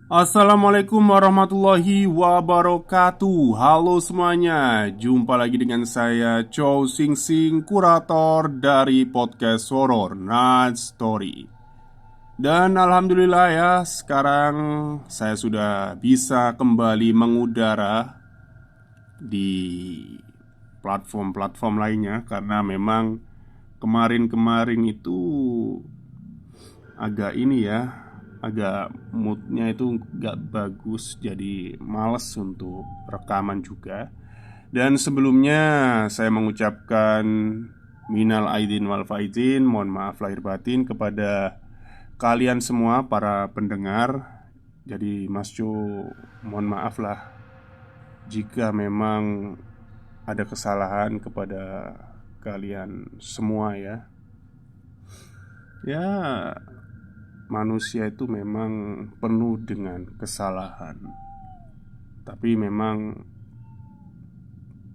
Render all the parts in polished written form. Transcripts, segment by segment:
Assalamualaikum warahmatullahi wabarakatuh. Halo semuanya, jumpa lagi dengan saya Chow Sing Sing, kurator dari podcast horor Night Story. Dan alhamdulillah ya, sekarang saya sudah bisa kembali mengudara di platform-platform lainnya. Karena memang kemarin-kemarin itu agak ini ya, agak moodnya itu gak bagus. Jadi males untuk rekaman juga. Dan sebelumnya saya mengucapkan minal aidin wal faizin, mohon maaf lahir batin kepada kalian semua para pendengar. Jadi Mas Jo, mohon maaf lah jika memang ada kesalahan kepada kalian semua ya. Ya, manusia itu memang penuh dengan kesalahan. Tapi memang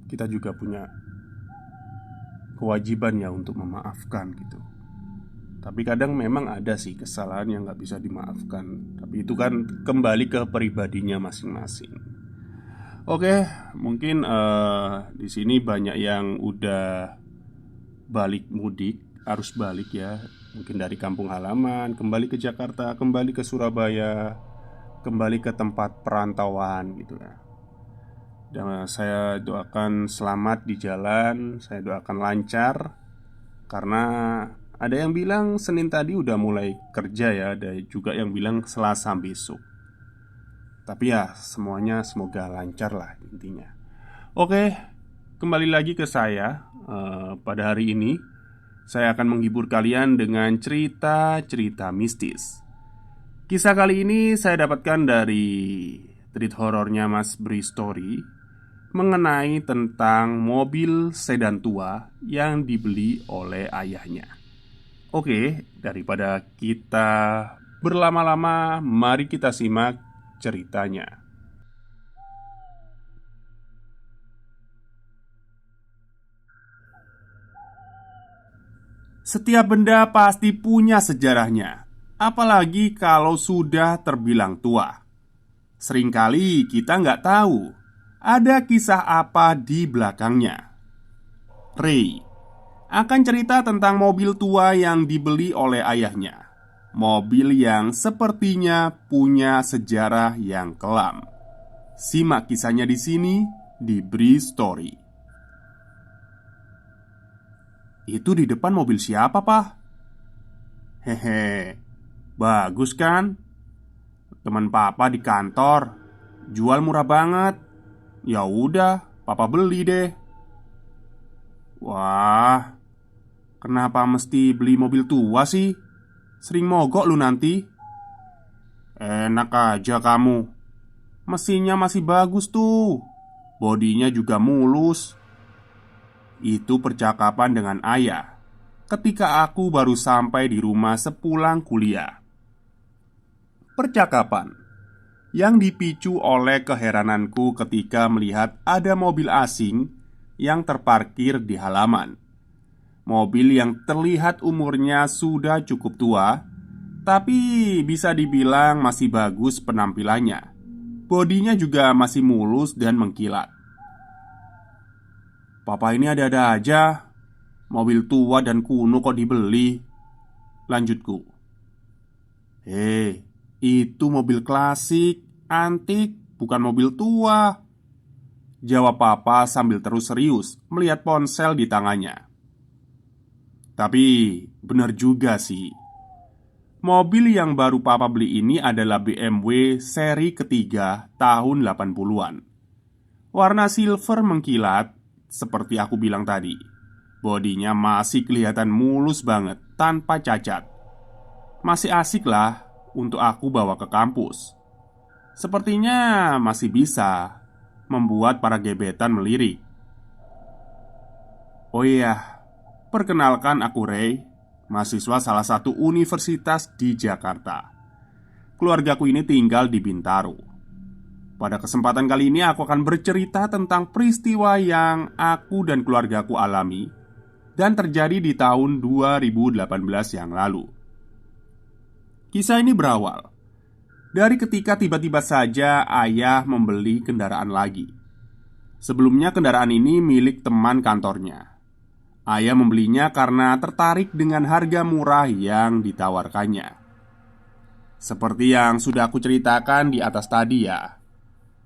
kita juga punya kewajiban ya untuk memaafkan gitu. Tapi kadang memang ada sih kesalahan yang nggak bisa dimaafkan. Tapi itu kan kembali ke pribadinya masing-masing. Oke, mungkin di sini banyak yang udah balik mudik, arus balik ya. Mungkin dari kampung halaman, kembali ke Jakarta, kembali ke Surabaya, kembali ke tempat perantauan gitu ya. Dan saya doakan selamat di jalan, saya doakan lancar. Karena ada yang bilang Senin tadi udah mulai kerja ya, ada juga yang bilang Selasa besok. Tapi ya semuanya semoga lancar lah intinya. Oke, kembali lagi ke saya. Pada hari ini saya akan menghibur kalian dengan cerita-cerita mistis. Kisah kali ini saya dapatkan dari treat horornya Mas Bri Story, mengenai tentang mobil sedan tua yang dibeli oleh ayahnya. Oke, daripada kita berlama-lama, mari kita simak ceritanya. Setiap benda pasti punya sejarahnya, apalagi kalau sudah terbilang tua. Seringkali kita nggak tahu ada kisah apa di belakangnya. Ray akan cerita tentang mobil tua yang dibeli oleh ayahnya. Mobil yang sepertinya punya sejarah yang kelam. Simak kisahnya di sini di Bri Story. Itu di depan mobil siapa, Pak? Hehe, bagus kan? Teman papa di kantor, jual murah banget. Ya udah, papa beli deh. Wah, kenapa mesti beli mobil tua sih? Sering mogok lu nanti. Enak aja kamu. Mesinnya masih bagus tuh. Bodinya juga mulus. Itu percakapan dengan ayah ketika aku baru sampai di rumah sepulang kuliah. Percakapan yang dipicu oleh keherananku ketika melihat ada mobil asing yang terparkir di halaman. Mobil yang terlihat umurnya sudah cukup tua, tapi bisa dibilang masih bagus penampilannya. Bodinya juga masih mulus dan mengkilat. Papa ini ada-ada aja. Mobil tua dan kuno kok dibeli? Lanjutku. Itu mobil klasik, antik, bukan mobil tua, jawab papa sambil terus serius melihat ponsel di tangannya. Tapi benar juga sih. Mobil yang baru papa beli ini adalah BMW seri ketiga tahun 80-an. Warna silver mengkilat seperti aku bilang tadi. Bodinya masih kelihatan mulus banget tanpa cacat. Masih asik lah untuk aku bawa ke kampus. Sepertinya masih bisa membuat para gebetan melirik. Oh iya, perkenalkan aku Ray, mahasiswa salah satu universitas di Jakarta. Keluargaku ini tinggal di Bintaro. Pada kesempatan kali ini aku akan bercerita tentang peristiwa yang aku dan keluargaku alami dan terjadi di tahun 2018 yang lalu. Kisah ini berawal dari ketika tiba-tiba saja ayah membeli kendaraan lagi. Sebelumnya kendaraan ini milik teman kantornya. Ayah membelinya karena tertarik dengan harga murah yang ditawarkannya. Seperti yang sudah aku ceritakan di atas tadi ya,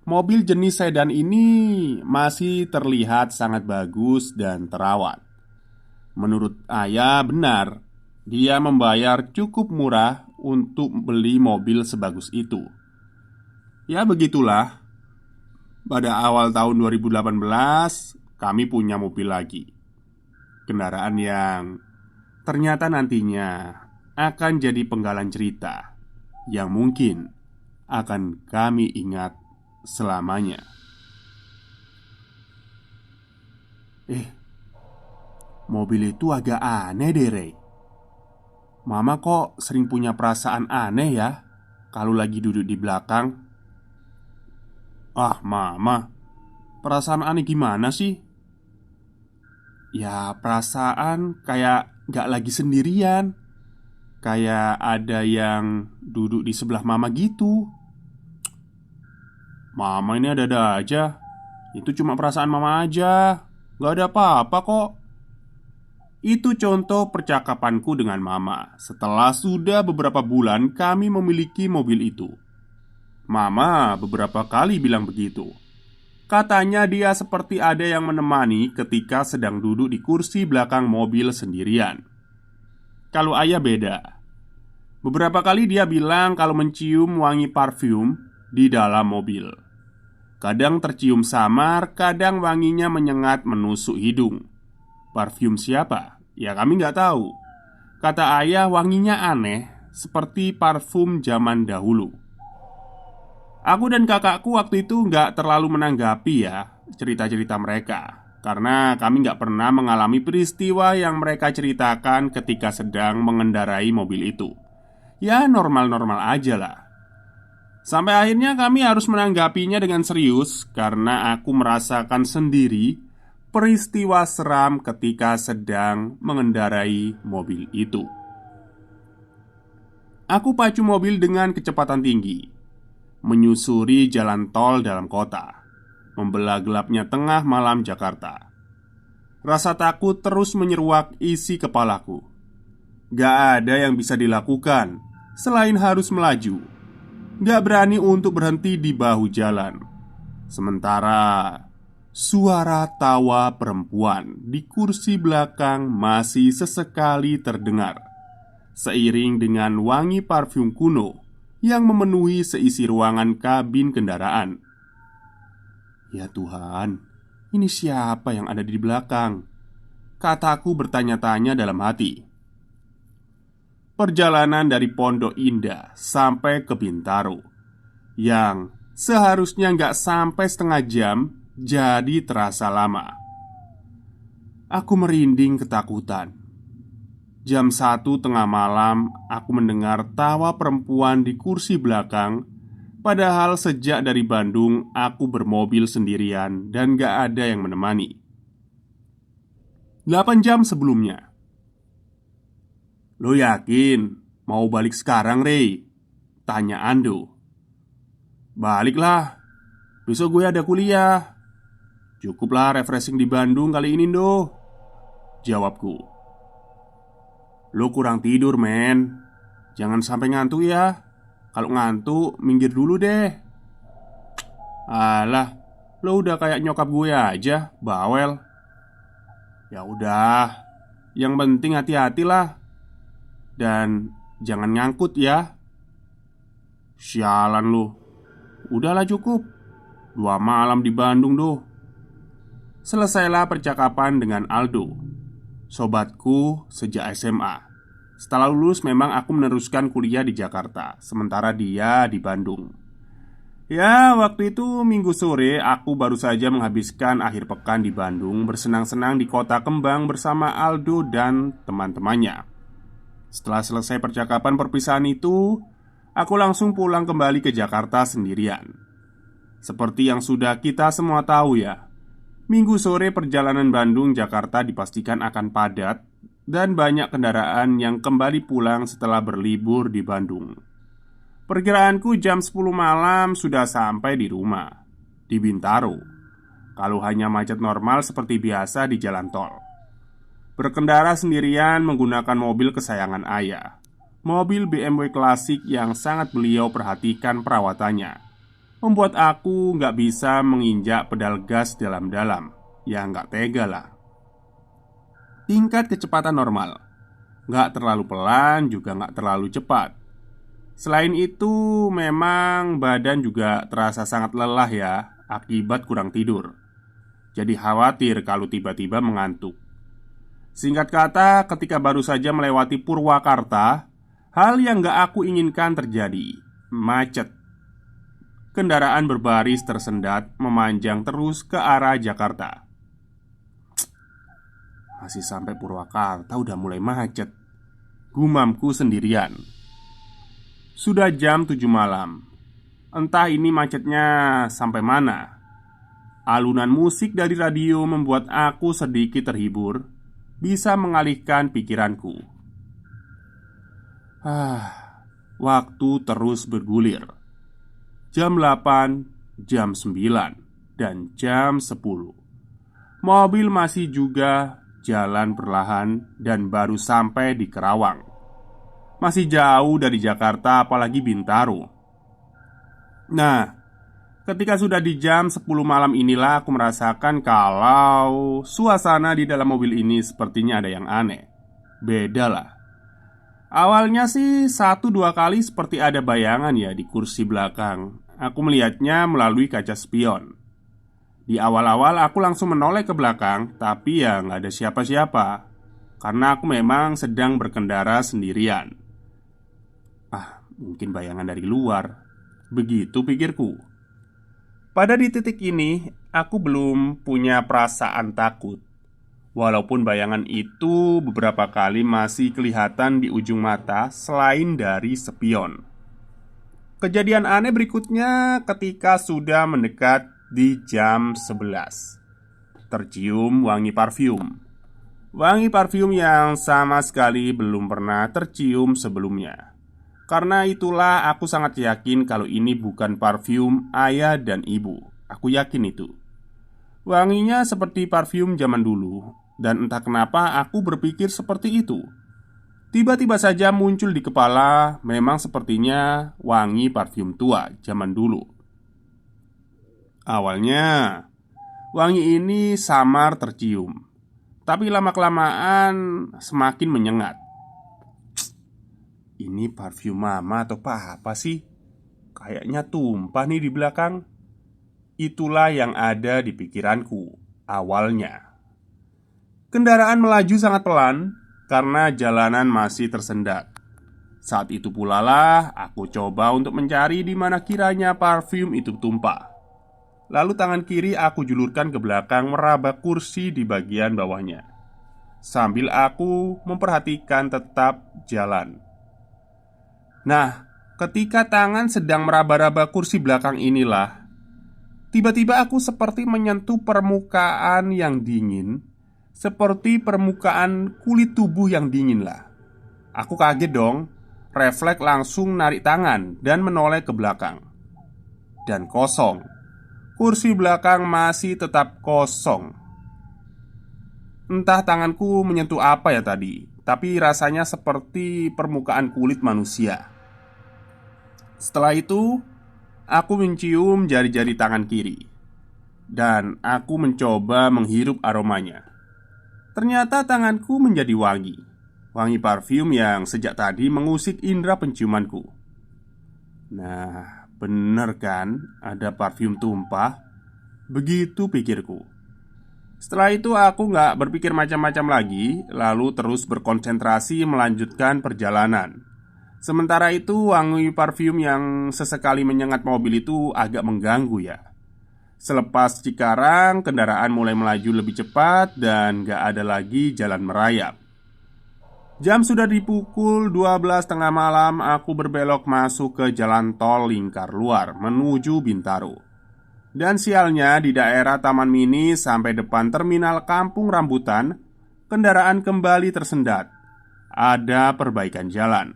mobil jenis sedan ini masih terlihat sangat bagus dan terawat. Menurut ayah benar, dia membayar cukup murah untuk beli mobil sebagus itu. Ya begitulah, pada awal tahun 2018 kami punya mobil lagi. Kendaraan yang ternyata nantinya akan jadi penggalan cerita yang mungkin akan kami ingat selamanya. Mobil itu agak aneh deh, Rey. Mama kok sering punya perasaan aneh ya kalau lagi duduk di belakang. Ah, Mama, perasaan aneh gimana sih? Ya, perasaan kayak gak lagi sendirian. Kayak ada yang duduk di sebelah Mama gitu. Mama ini ada-ada aja. Itu cuma perasaan Mama aja. Gak ada apa-apa kok. Itu contoh percakapanku dengan Mama setelah sudah beberapa bulan kami memiliki mobil itu. Mama beberapa kali bilang begitu. Katanya dia seperti ada yang menemani ketika sedang duduk di kursi belakang mobil sendirian. Kalau ayah beda. Beberapa kali dia bilang kalau mencium wangi parfum di dalam mobil. Kadang tercium samar, kadang wanginya menyengat menusuk hidung. Parfum siapa? Ya kami nggak tahu. Kata ayah wanginya aneh, seperti parfum zaman dahulu. Aku dan kakakku waktu itu nggak terlalu menanggapi ya cerita-cerita mereka, karena kami nggak pernah mengalami peristiwa yang mereka ceritakan ketika sedang mengendarai mobil itu. Ya normal-normal aja lah. Sampai akhirnya kami harus menanggapinya dengan serius karena aku merasakan sendiri peristiwa seram ketika sedang mengendarai mobil itu. Aku pacu mobil dengan kecepatan tinggi, menyusuri jalan tol dalam kota, membelah gelapnya tengah malam Jakarta. Rasa takut terus menyeruak isi kepalaku. Gak ada yang bisa dilakukan selain harus melaju. Gak berani untuk berhenti di bahu jalan. Sementara suara tawa perempuan di kursi belakang masih sesekali terdengar, seiring dengan wangi parfum kuno yang memenuhi seisi ruangan kabin kendaraan. Ya Tuhan, ini siapa yang ada di belakang? Kataku bertanya-tanya dalam hati. Perjalanan dari Pondok Indah sampai ke Bintaro, yang seharusnya nggak sampai setengah jam, jadi terasa lama. Aku merinding ketakutan. Jam 1 tengah malam, aku mendengar tawa perempuan di kursi belakang. Padahal sejak dari Bandung, aku bermobil sendirian dan gak ada yang menemani. 8 jam sebelumnya. Lo yakin mau balik sekarang, Rey? Tanya Ando. Baliklah, besok gue ada kuliah. Cukuplah refreshing di Bandung kali ini, Do, jawabku. Lo kurang tidur, men. Jangan sampai ngantuk ya. Kalau ngantuk, minggir dulu deh. Alah, lo udah kayak nyokap gue aja, bawel. Ya udah, yang penting hati-hatilah. Dan jangan nyangkut ya. Sialan lo. Udahlah cukup. 2 malam di Bandung, Do. Selesailah percakapan dengan Aldo, sobatku sejak SMA. Setelah lulus memang aku meneruskan kuliah di Jakarta, sementara dia di Bandung. Ya, waktu itu minggu sore aku baru saja menghabiskan akhir pekan di Bandung, bersenang-senang di kota kembang bersama Aldo dan teman-temannya. Setelah selesai percakapan perpisahan itu, aku langsung pulang kembali ke Jakarta sendirian. Seperti yang sudah kita semua tahu ya, minggu sore perjalanan Bandung-Jakarta dipastikan akan padat dan banyak kendaraan yang kembali pulang setelah berlibur di Bandung. Perkiraanku jam 10 malam sudah sampai di rumah, di Bintaro. Kalau hanya macet normal seperti biasa di jalan tol. Berkendara sendirian menggunakan mobil kesayangan ayah, mobil BMW klasik yang sangat beliau perhatikan perawatannya, membuat aku nggak bisa menginjak pedal gas dalam-dalam. Ya nggak tega lah. Tingkat kecepatan normal, nggak terlalu pelan juga nggak terlalu cepat. Selain itu memang badan juga terasa sangat lelah ya, akibat kurang tidur. Jadi khawatir kalau tiba-tiba mengantuk. Singkat kata, ketika baru saja melewati Purwakarta, hal yang gak aku inginkan terjadi. Macet. Kendaraan berbaris tersendat memanjang terus ke arah Jakarta. Masih sampai Purwakarta udah mulai macet, gumamku sendirian. Sudah jam 7 malam. Entah ini macetnya sampai mana. Alunan musik dari radio membuat aku sedikit terhibur, bisa mengalihkan pikiranku. Waktu terus bergulir. Jam 8, jam 9, dan jam 10. Mobil masih juga jalan perlahan dan baru sampai di Kerawang. Masih jauh dari Jakarta, apalagi Bintaro. Nah, ketika sudah di jam 10 malam inilah aku merasakan kalau suasana di dalam mobil ini sepertinya ada yang aneh. Beda lah. Awalnya sih 1-2 kali seperti ada bayangan ya di kursi belakang. Aku melihatnya melalui kaca spion. Di awal-awal aku langsung menoleh ke belakang, tapi ya nggak ada siapa-siapa. Karena aku memang sedang berkendara sendirian. Mungkin bayangan dari luar. Begitu pikirku. Pada di titik ini, aku belum punya perasaan takut. Walaupun bayangan itu beberapa kali masih kelihatan di ujung mata selain dari spion. Kejadian aneh berikutnya ketika sudah mendekat di jam 11. Tercium wangi parfum. Wangi parfum yang sama sekali belum pernah tercium sebelumnya. Karena itulah aku sangat yakin kalau ini bukan parfum ayah dan ibu. Aku yakin itu. Wanginya seperti parfum zaman dulu. Dan entah kenapa aku berpikir seperti itu. Tiba-tiba saja muncul di kepala, memang sepertinya wangi parfum tua zaman dulu. Awalnya wangi ini samar tercium, tapi lama-kelamaan semakin menyengat. Ini parfum mama atau apa sih? Kayaknya tumpah nih di belakang. Itulah yang ada di pikiranku awalnya. Kendaraan melaju sangat pelan karena jalanan masih tersendat. Saat itu pula lah aku coba untuk mencari di mana kiranya parfum itu tumpah. Lalu tangan kiri aku julurkan ke belakang meraba kursi di bagian bawahnya, sambil aku memperhatikan tetap jalan. Nah, ketika tangan sedang meraba-raba kursi belakang inilah, tiba-tiba aku seperti menyentuh permukaan yang dingin, seperti permukaan kulit tubuh yang dingin lah. Aku kaget dong, refleks langsung narik tangan dan menoleh ke belakang. Dan kosong. Kursi belakang masih tetap kosong. Entah tanganku menyentuh apa ya tadi, tapi rasanya seperti permukaan kulit manusia. Setelah itu, aku mencium jari-jari tangan kiri. Dan aku mencoba menghirup aromanya. Ternyata tanganku menjadi wangi. Wangi parfum yang sejak tadi mengusik indera penciumanku. Nah, bener kan ada parfum tumpah? Begitu pikirku. Setelah itu aku gak berpikir macam-macam lagi, lalu terus berkonsentrasi melanjutkan perjalanan. Sementara itu wangi parfum yang sesekali menyengat mobil itu agak mengganggu ya. Selepas Cikarang, kendaraan mulai melaju lebih cepat dan gak ada lagi jalan merayap. Jam sudah di pukul 12 tengah malam. Aku berbelok masuk ke jalan tol lingkar luar menuju Bintaro. Dan sialnya di daerah Taman Mini sampai depan terminal Kampung Rambutan, kendaraan kembali tersendat. Ada perbaikan jalan.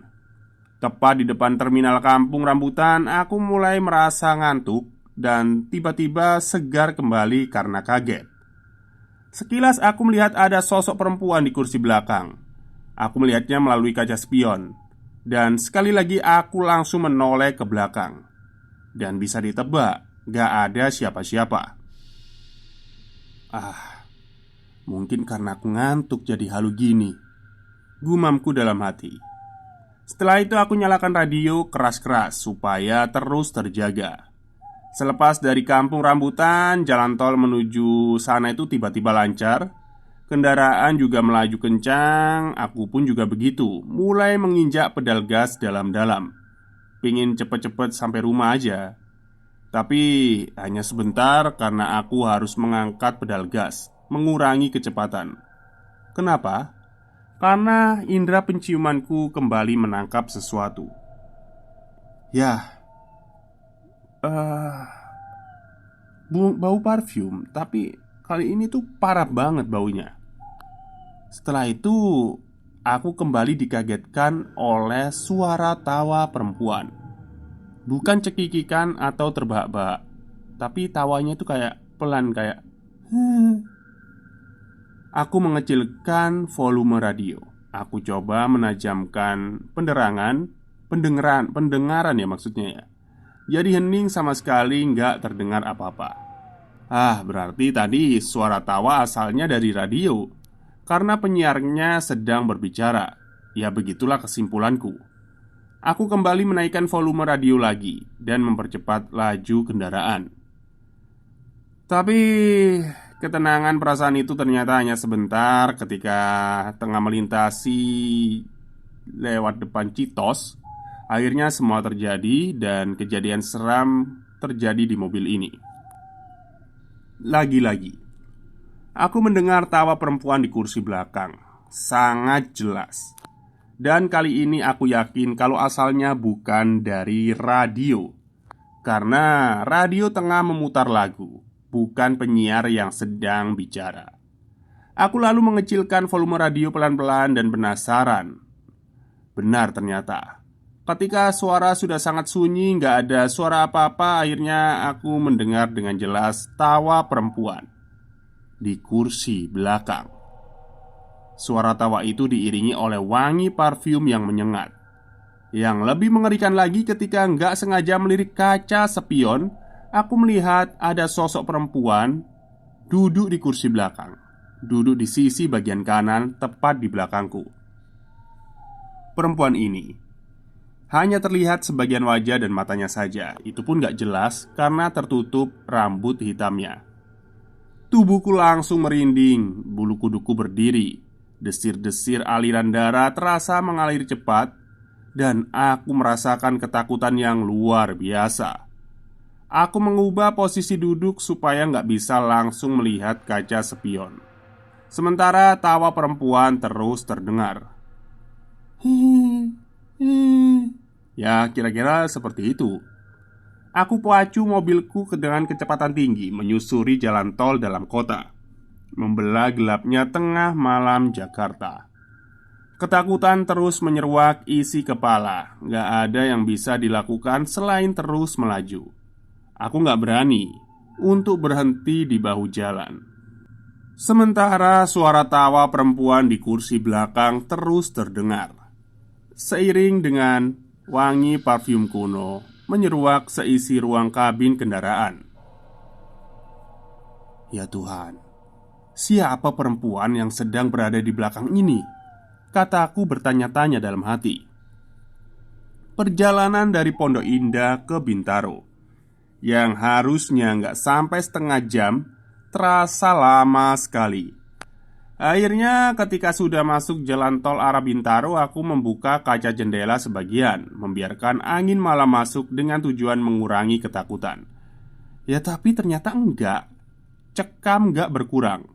Tepat di depan terminal Kampung Rambutan, aku mulai merasa ngantuk dan tiba-tiba segar kembali karena kaget. Sekilas aku melihat ada sosok perempuan di kursi belakang. Aku melihatnya melalui kaca spion. Dan sekali lagi aku langsung menoleh ke belakang. Dan bisa ditebak, gak ada siapa-siapa. Ah, mungkin karena aku ngantuk jadi halu gini, gumamku dalam hati. Setelah itu aku nyalakan radio keras-keras supaya terus terjaga. Selepas dari Kampung Rambutan, jalan tol menuju sana itu tiba-tiba lancar. Kendaraan juga melaju kencang. Aku pun juga begitu, mulai menginjak pedal gas dalam-dalam. Pingin cepet-cepet sampai rumah aja. Tapi hanya sebentar karena aku harus mengangkat pedal gas, mengurangi kecepatan. Kenapa? Karena indera penciumanku kembali menangkap sesuatu. Ya, eh bau parfum, tapi kali ini tuh parah banget baunya. Setelah itu, aku kembali dikagetkan oleh suara tawa perempuan. Bukan cekikikan atau terbahak-bahak, tapi tawanya itu kayak pelan, kayak Aku mengecilkan volume radio. Aku coba menajamkan pendengaran ya maksudnya ya. Jadi hening sama sekali nggak terdengar apa-apa. Berarti tadi suara tawa asalnya dari radio. Karena penyiarnya sedang berbicara. Ya begitulah kesimpulanku. Aku kembali menaikkan volume radio lagi dan mempercepat laju kendaraan. Tapi ketenangan perasaan itu ternyata hanya sebentar ketika tengah melintasi lewat depan Citos. Akhirnya semua terjadi dan kejadian seram terjadi di mobil ini. Lagi-lagi, aku mendengar tawa perempuan di kursi belakang. Sangat jelas. Dan kali ini aku yakin kalau asalnya bukan dari radio. Karena radio tengah memutar lagu, bukan penyiar yang sedang bicara. Aku lalu mengecilkan volume radio pelan-pelan dan penasaran. Benar ternyata. Ketika suara sudah sangat sunyi, gak ada suara apa-apa, akhirnya aku mendengar dengan jelas tawa perempuan di kursi belakang. Suara tawa itu diiringi oleh wangi parfum yang menyengat. Yang lebih mengerikan lagi ketika nggak sengaja melirik kaca spion, aku melihat ada sosok perempuan duduk di kursi belakang. Duduk di sisi bagian kanan tepat di belakangku. Perempuan ini hanya terlihat sebagian wajah dan matanya saja. Itu pun gak jelas karena tertutup rambut hitamnya. Tubuhku langsung merinding, bulu kuduku berdiri. Desir-desir aliran darah terasa mengalir cepat. Dan aku merasakan ketakutan yang luar biasa. Aku mengubah posisi duduk supaya gak bisa langsung melihat kaca spion. Sementara tawa perempuan terus terdengar. Ya, kira-kira seperti itu. Aku pacu mobilku dengan kecepatan tinggi menyusuri jalan tol dalam kota, membelah gelapnya tengah malam Jakarta. Ketakutan terus menyeruak isi kepala. Gak ada yang bisa dilakukan selain terus melaju. Aku gak berani untuk berhenti di bahu jalan. Sementara suara tawa perempuan di kursi belakang terus terdengar, seiring dengan wangi parfum kuno menyeruak seisi ruang kabin kendaraan. Ya Tuhan, siapa perempuan yang sedang berada di belakang ini? Kataku bertanya-tanya dalam hati. Perjalanan dari Pondok Indah ke Bintaro yang harusnya nggak sampai setengah jam terasa lama sekali. Akhirnya ketika sudah masuk jalan tol arah Bintaro, aku membuka kaca jendela sebagian, membiarkan angin malam masuk dengan tujuan mengurangi ketakutan. Ya tapi ternyata enggak. Cekam enggak berkurang.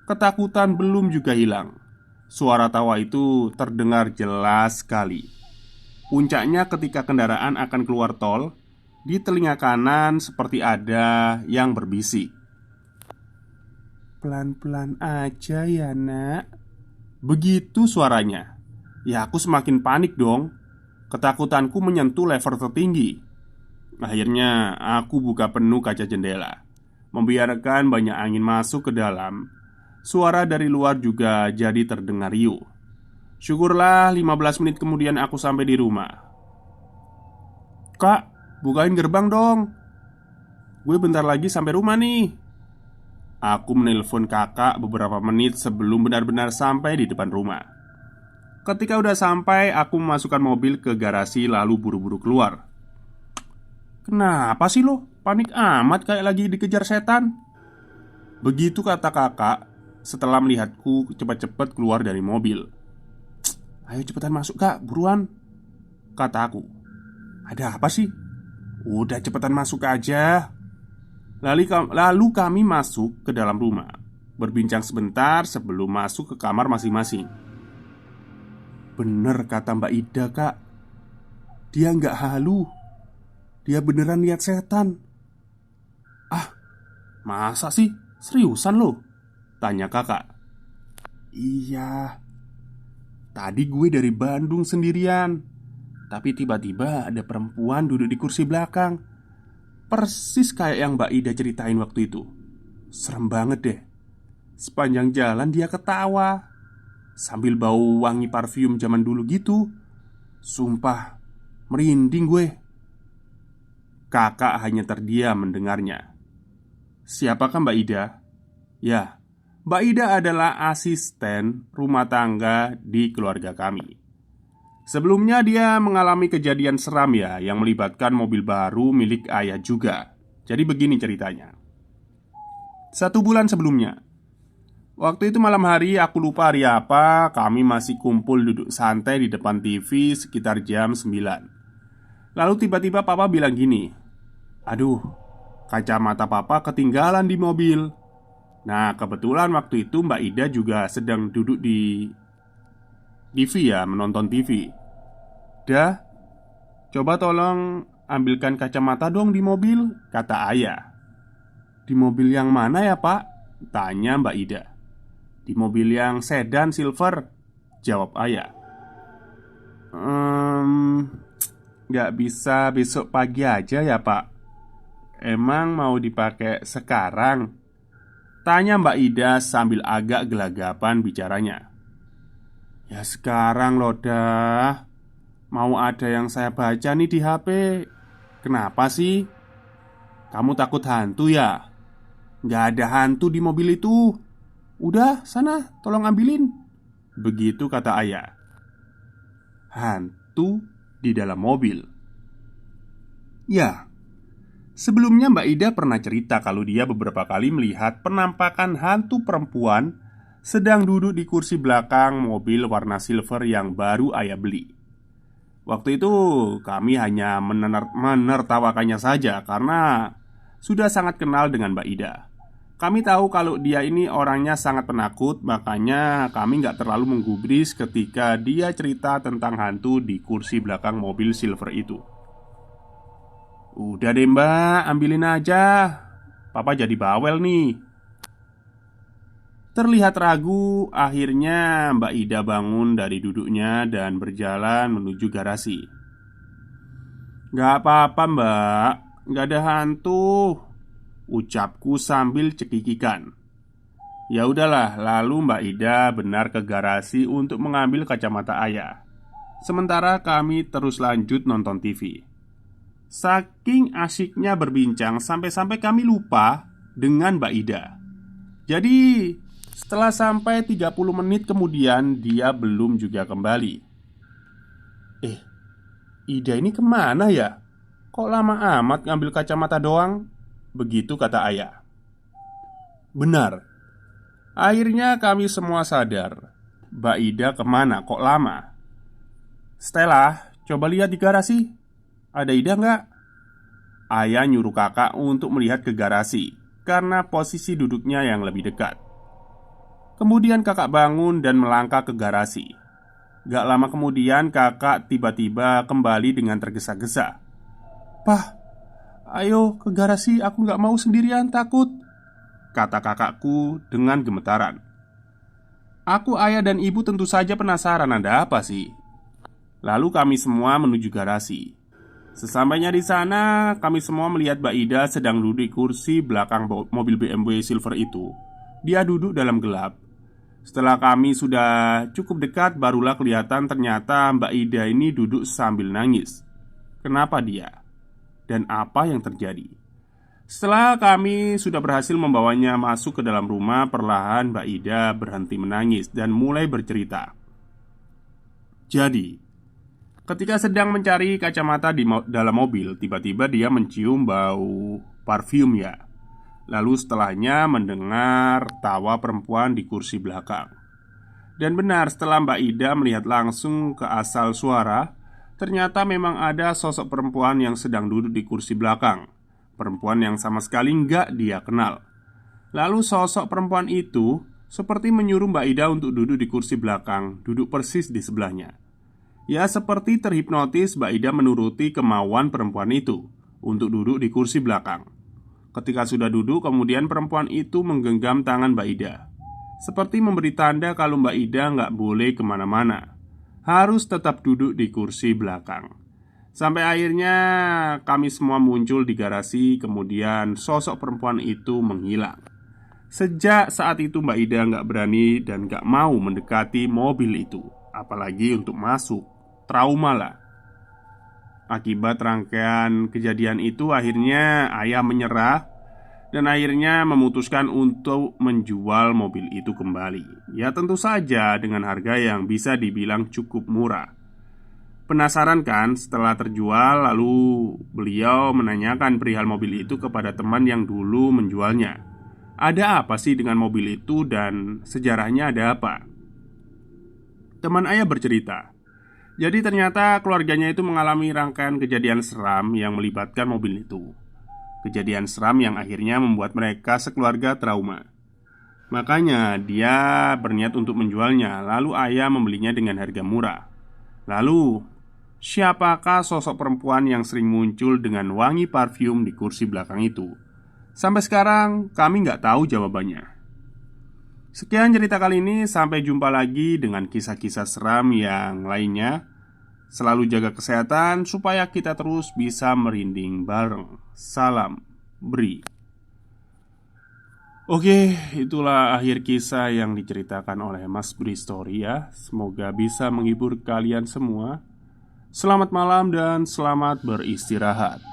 Ketakutan belum juga hilang. Suara tawa itu terdengar jelas sekali. Puncaknya ketika kendaraan akan keluar tol, di telinga kanan seperti ada yang berbisik. Pelan-pelan aja ya nak. Begitu suaranya. Ya aku semakin panik dong. Ketakutanku menyentuh level tertinggi. Akhirnya aku buka penuh kaca jendela, membiarkan banyak angin masuk ke dalam. Suara dari luar juga jadi terdengar riuh. Syukurlah 15 menit kemudian aku sampai di rumah. "Kak, bukain gerbang dong. Gue bentar lagi sampai rumah nih." Aku menelpon kakak beberapa menit sebelum benar-benar sampai di depan rumah. Ketika udah sampai, aku memasukkan mobil ke garasi lalu buru-buru keluar. "Kenapa sih lo? Panik amat kayak lagi dikejar setan." Begitu kata kakak setelah melihatku cepat-cepat keluar dari mobil. "Ayo cepetan masuk kak, buruan," kata aku. "Ada apa sih?" "Udah cepetan masuk aja." Lalu kami masuk ke dalam rumah, berbincang sebentar sebelum masuk ke kamar masing-masing. Bener kata Mbak Ida kak, dia nggak halu. Dia beneran lihat setan. "Ah, masa sih? Seriusan lo?" tanya kakak. "Iya. Tadi gue dari Bandung sendirian, tapi tiba-tiba ada perempuan duduk di kursi belakang, persis kayak yang Mbak Ida ceritain waktu itu. Serem banget deh. Sepanjang jalan dia ketawa sambil bau wangi parfum zaman dulu gitu. Sumpah, merinding gue." Kakak hanya terdiam mendengarnya. "Siapakah Mbak Ida?" "Ya, Mbak Ida adalah asisten rumah tangga di keluarga kami. Sebelumnya dia mengalami kejadian seram ya, yang melibatkan mobil baru milik ayah juga. Jadi begini ceritanya. 1 bulan sebelumnya, waktu itu malam hari, aku lupa hari apa, kami masih kumpul duduk santai di depan TV sekitar jam 9. Lalu tiba-tiba papa bilang gini, 'Aduh, kacamata papa ketinggalan di mobil.' Nah, kebetulan waktu itu Mbak Ida juga sedang duduk di TV ya, menonton TV. 'Dah, coba tolong ambilkan kacamata dong di mobil,' kata ayah. 'Di mobil yang mana ya pak?' tanya Mbak Ida. 'Di mobil yang sedan silver,' jawab ayah. Nggak bisa besok pagi aja ya pak? Emang mau dipakai sekarang?' tanya Mbak Ida sambil agak gelagapan bicaranya. 'Ya sekarang loh dah. Mau ada yang saya baca nih di HP. Kenapa sih? Kamu takut hantu ya?' 'Nggak ada hantu di mobil itu. Udah sana tolong ambilin,' begitu kata ayah. Hantu di dalam mobil. Ya, sebelumnya Mbak Ida pernah cerita kalau dia beberapa kali melihat penampakan hantu perempuan sedang duduk di kursi belakang mobil warna silver yang baru ayah beli. Waktu itu kami hanya menertawakannya saja karena sudah sangat kenal dengan Mbak Ida. Kami tahu kalau dia ini orangnya sangat penakut, makanya kami nggak terlalu menggubris ketika dia cerita tentang hantu di kursi belakang mobil silver itu. "Udah deh mbak, ambilin aja. Papa jadi bawel nih." Terlihat ragu, akhirnya Mbak Ida bangun dari duduknya dan berjalan menuju garasi. "Gak apa-apa mbak, gak ada hantu," ucapku sambil cekikikan. Ya udahlah, lalu Mbak Ida benar ke garasi untuk mengambil kacamata ayah. Sementara kami terus lanjut nonton TV. Saking asyiknya berbincang sampai-sampai kami lupa dengan Mbak Ida. Jadi setelah sampai 30 menit kemudian dia belum juga kembali. Ida ini kemana ya? Kok lama amat ngambil kacamata doang?" begitu kata ayah. Benar. Akhirnya kami semua sadar. Mbak Ida kemana kok lama? "Stella, coba lihat di garasi. Ada Ida nggak?" Ayah nyuruh kakak untuk melihat ke garasi karena posisi duduknya yang lebih dekat. Kemudian kakak bangun dan melangkah ke garasi. Gak lama kemudian kakak tiba-tiba kembali dengan tergesa-gesa. "Pah, ayo ke garasi, aku gak mau sendirian, takut," kata kakakku dengan gemetaran. Aku, ayah, dan ibu tentu saja penasaran ada apa sih. Lalu kami semua menuju garasi. Sesampainya di sana, kami semua melihat Mbak Ida sedang duduk di kursi belakang mobil BMW Silver itu. Dia duduk dalam gelap. Setelah kami sudah cukup dekat, barulah kelihatan ternyata Mbak Ida ini duduk sambil nangis. Kenapa dia? Dan apa yang terjadi? Setelah kami sudah berhasil membawanya masuk ke dalam rumah, perlahan Mbak Ida berhenti menangis dan mulai bercerita. Jadi, ketika sedang mencari kacamata di dalam mobil, tiba-tiba dia mencium bau parfum ya. Lalu setelahnya mendengar tawa perempuan di kursi belakang. Dan benar, setelah Mbak Ida melihat langsung ke asal suara, ternyata memang ada sosok perempuan yang sedang duduk di kursi belakang. Perempuan yang sama sekali nggak dia kenal. Lalu sosok perempuan itu seperti menyuruh Mbak Ida untuk duduk di kursi belakang, duduk persis di sebelahnya. Ya, seperti terhipnotis, Mbak Ida menuruti kemauan perempuan itu untuk duduk di kursi belakang. Ketika sudah duduk, kemudian perempuan itu menggenggam tangan Mbak Ida, seperti memberi tanda kalau Mbak Ida nggak boleh kemana-mana, harus tetap duduk di kursi belakang. Sampai akhirnya kami semua muncul di garasi, kemudian sosok perempuan itu menghilang. Sejak saat itu Mbak Ida nggak berani dan nggak mau mendekati mobil itu, apalagi untuk masuk. Trauma lah. Akibat rangkaian kejadian itu, akhirnya ayah menyerah dan akhirnya memutuskan untuk menjual mobil itu kembali. Ya tentu saja dengan harga yang bisa dibilang cukup murah. Penasaran kan setelah terjual, lalu beliau menanyakan perihal mobil itu kepada teman yang dulu menjualnya. Ada apa sih dengan mobil itu dan sejarahnya ada apa? Teman ayah bercerita, jadi ternyata keluarganya itu mengalami rangkaian kejadian seram yang melibatkan mobil itu. Kejadian seram yang akhirnya membuat mereka sekeluarga trauma. Makanya dia berniat untuk menjualnya. Lalu ayah membelinya dengan harga murah. Lalu, siapakah sosok perempuan yang sering muncul dengan wangi parfum di kursi belakang itu? Sampai sekarang kami nggak tahu jawabannya. Sekian cerita kali ini, sampai jumpa lagi dengan kisah-kisah seram yang lainnya. Selalu jaga kesehatan supaya kita terus bisa merinding bareng. Salam Bri. Oke, itulah akhir kisah yang diceritakan oleh Mas Bri Story ya. Semoga bisa menghibur kalian semua. Selamat malam dan selamat beristirahat.